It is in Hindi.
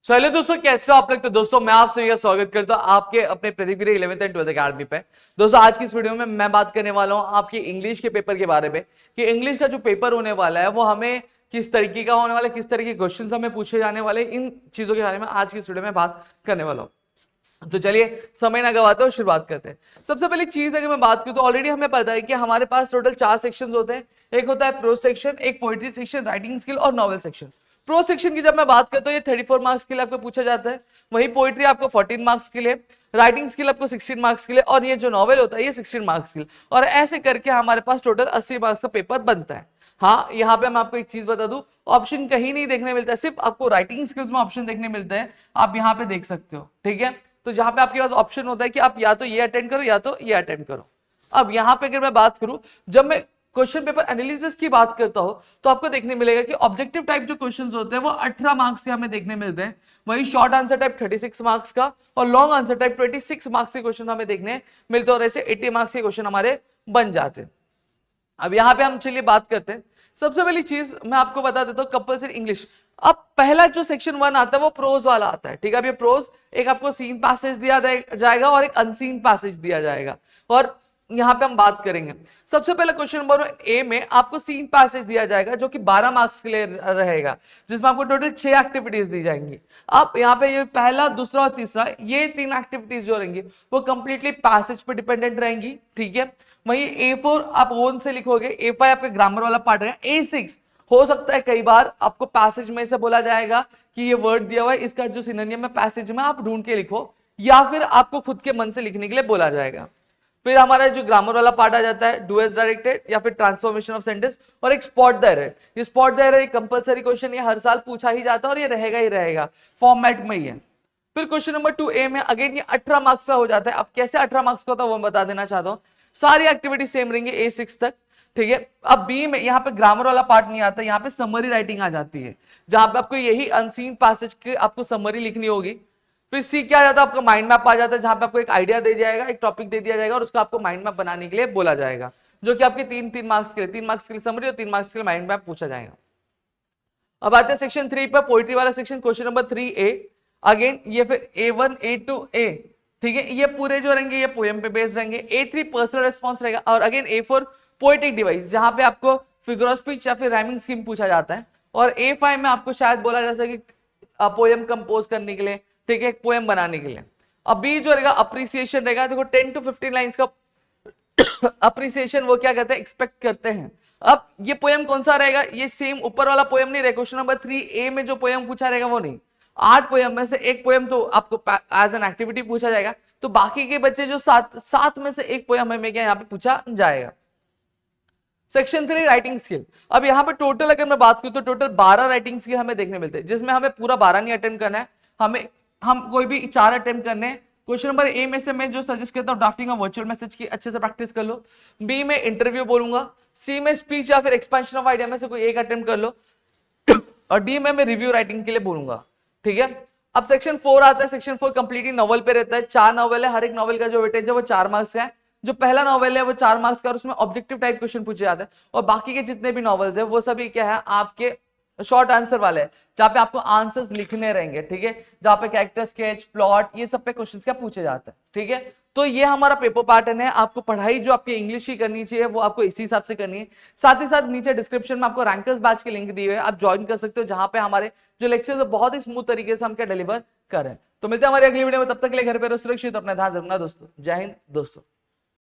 चलिए दोस्तों, कैसे हो आप लोग। तो दोस्तों मैं आप सभी का स्वागत करता हूं आपके अपने प्रदीप गिरी 11th एंड 12th अकेडमी पे। दोस्तों आज की इस वीडियो में मैं बात करने वाला हूं आपकी इंग्लिश के पेपर के बारे में कि इंग्लिश का जो पेपर होने वाला है वो हमें किस तरीके का होने वाला है, किस तरह के क्वेश्चन हमें पूछे जाने वाले, इन चीजों के बारे में आज की इस वीडियो में बात करने वाला हूं। तो चलिए समय ना गवाते हुए शुरुआत करते हैं। सबसे पहली चीज अगर मैं बात करूं तो ऑलरेडी हमें पता है कि हमारे पास टोटल 4 सेक्शंस होते हैं। एक होता है प्रोज सेक्शन, एक पोएट्री सेक्शन, राइटिंग स्किल और नॉवेल सेक्शन। प्रो सेक्शन की जब मैं बात करता हूँ ये 34 मार्क्स के लिए आपको पूछा जाता है, वही पोइट्री आपको 14 मार्क्स के लिए, राइटिंग स्किल आपको 16 मार्क्स के लिए और ये जो नॉवेल होता है ये 16 मार्क्स के लिए। और ऐसे करके हमारे पास टोटल 80 मार्क्स का पेपर बनता है। हाँ, यहाँ पे मैं आपको एक चीज बता दूं, ऑप्शन कहीं नहीं देखने मिलता है, सिर्फ आपको राइटिंग स्किल्स में ऑप्शन देखने मिलता है। आप यहाँ पे देख सकते हो, ठीक है। तो जहां पे आपके पास ऑप्शन होता है कि आप या तो ये अटेंड करो या तो ये अटेंड करो। अब यहाँ पे अगर मैं बात करूं, जब मैं क्वेश्चन पेपर एनालिसिस की बात करता हूं तो आपको देखने मिलेगा कि ऑब्जेक्टिव टाइप जो क्वेश्चंस होते हैं वो 18 मार्क्स के हमें देखने मिलते हैं, वही शॉर्ट आंसर टाइप 36 मार्क्स का और लॉन्ग आंसर टाइप 26 मार्क्स के क्वेश्चन हमें देखने मिलते हैं और ऐसे 80 मार्क्स के क्वेश्चन हमारे बन जाते हैं। अब यहाँ पे हम चलिए बात करते हैं। सबसे पहली चीज मैं आपको बता देता हूँ, कंपल्सरी इंग्लिश। अब पहला जो सेक्शन 1 आता है वो प्रोज वाला आता है, ठीक है। अब ये प्रोज एक आपको सीन पैसेज दिया जाएगा और एक अनसीन पैसेज दिया जाएगा और यहाँ पे हम बात करेंगे। सबसे पहले क्वेश्चन नंबर ए में आपको सीन पैसेज दिया जाएगा जो कि 12 मार्क्स के लिए रहेगा, जिसमें आपको टोटल 6 एक्टिविटीज दी जाएंगी। अब यहाँ पे ये पहला, दूसरा और तीसरा ये 3 एक्टिविटीज जो रहेंगी वो कंप्लीटली पैसेज पे डिपेंडेंट रहेंगी, ठीक है। वही A4 आप ओन से लिखोगे, A5 आपका ग्रामर वाला पार्ट है, A6 हो सकता है कई बार आपको पैसेज में से बोला जाएगा कि ये वर्ड दिया हुआ है, इसका जो सिनोनिम है पैसेज में आप ढूंढ के लिखो, या फिर आपको खुद के मन से लिखने के लिए बोला जाएगा। फिर हमारा जो ग्रामर वाला पार्ट आ जाता है, डू एज डायरेक्टेड या फिर ट्रांसफॉर्मेशन ऑफ सेंटेंस, और एक स्पॉट द एरर। ये स्पॉट द एरर एक कंपलसरी क्वेश्चन, ये हर साल पूछा ही जाता है और ये रहेगा ही रहेगा, फॉर्मेट में ही है। फिर क्वेश्चन नंबर 2A में अगेन ये 18 मार्क्स का हो जाता है। अब कैसे 18 मार्क्स का होता है वो बता देना चाहता हूँ। सारी एक्टिविटी सेम रहेंगी A6 तक, ठीक है। अब बी में यहाँ पे ग्रामर वाला पार्ट नहीं आता, यहाँ पे समरी राइटिंग आ जाती है, जहां पे आपको यही अनसीन पैसेज की आपको समरी लिखनी होगी। फिर सी क्या आ जाता है, आपका माइंड मैप आ जाता है, जहां पे आपको एक आइडिया दे जाएगा, एक टॉपिक दे दिया जाएगा और उसका आपको माइंड मैप बनाने के लिए बोला जाएगा, जो कि आपके 3 मार्क्स के लिए, 3 मार्क्स के लिए समरी और 3 मार्क्स के लिए माइंड मैप पूछा जाएगा। अब आते हैं सेक्शन 3 पर, पोइट्री वाला section, question number 3A। Again ये फिर A1 A2 A, ठीक है, ये पूरे जो रहेंगे ये पोएम पे बेस्ड रहेंगे। A3 पर्सनल रिस्पॉन्स रहेगा और अगेन A4 पोएटिक डिवाइस, जहां पे आपको फिगर ऑफ स्पीच या फिर राइमिंग स्कीम पूछा जाता है। और A5 में आपको शायद बोला जा सके पोएम कंपोज करने के लिए, ठीक है, एक पोएम बनाने के लिए। अब बी जो रहेगा अप्रिसिएशन रहेगा। देखो 10 to 15 लाइंस का अप्रिसिएशन वो क्या कहते हैं, एक्सपेक्ट करते हैं। अब ये पोएम कौन सा रहेगा, ये सेम ऊपर वाला पोएम नहीं रहेगा। क्वेश्चन नंबर 3A में जो पोएम पूछा रहेगा वो नहीं, 8 पोएम में से एक पोएम तो आपको एज एन एक्टिविटी पूछा जाएगा, तो बाकी के बच्चे जो 7 में से एक पोएम हमें क्या यहाँ पे पूछा जाएगा। Section 3 writing skill. अब यहाँ पे टोटल अगर मैं बात करूं तो टोटल 12 राइटिंग स्किल हमें देखने मिलते हैं, जिसमें हमें पूरा 12 नहीं अटेम्प्ट करना है, हम कोई भी 4 अटेम्प्ट करने हैं। क्वेश्चन नंबर ए में से मैं जो सजेस्ट करता हूँ, ड्राफ्टिंग ऑफ वर्चुअल मैसेज की अच्छे से प्रैक्टिस कर लो। बी में इंटरव्यू बोलूंगा, सी में स्पीच या फिर एक्सपेंशन ऑफ आइडिया में से कोई एक अटेम्प्ट कर लो और डी में मैं रिव्यू राइटिंग के लिए बोलूंगा, ठीक है। अब सेक्शन 4 आता है। सेक्शन 4 कंप्लीटली नॉवल पे रहता है, 4 नॉवल है, हर एक नॉवल का जो वेटेज है वो 4 मार्क्स का है। जो पहला नॉवल है वो 4 मार्क्स का और उसमें ऑब्जेक्टिव टाइप क्वेश्चन पूछे जाते हैं, और बाकी के जितने भी नॉवेल्स है वो सभी क्या है, आपके शॉर्ट आंसर वाले हैं, जहां पे आपको आंसर्स लिखने रहेंगे, ठीक है, जहां पे कैरेक्टर स्केच, प्लॉट, ये सब पे क्वेश्चंस क्या पूछे जाते हैं, ठीक है। तो ये हमारा पेपर पैटर्न है। आपको पढ़ाई जो आपकी इंग्लिश की करनी चाहिए वो आपको इसी हिसाब से करनी है। साथ ही साथ नीचे डिस्क्रिप्शन में आपको रैंकर्स बैच के लिंक दिए हुए हैं, आप ज्वाइन कर सकते हो, जहां पे हमारे जो लेक्चर्स है बहुत ही स्मूथ तरीके से हम क्या डिलीवर करें। तो मिलते हैं हमारी अगली वीडियो में, तब तक के लिए घर पे रहो सुरक्षित, अपना ध्यान रखना दोस्तों। जय हिंद दोस्तों।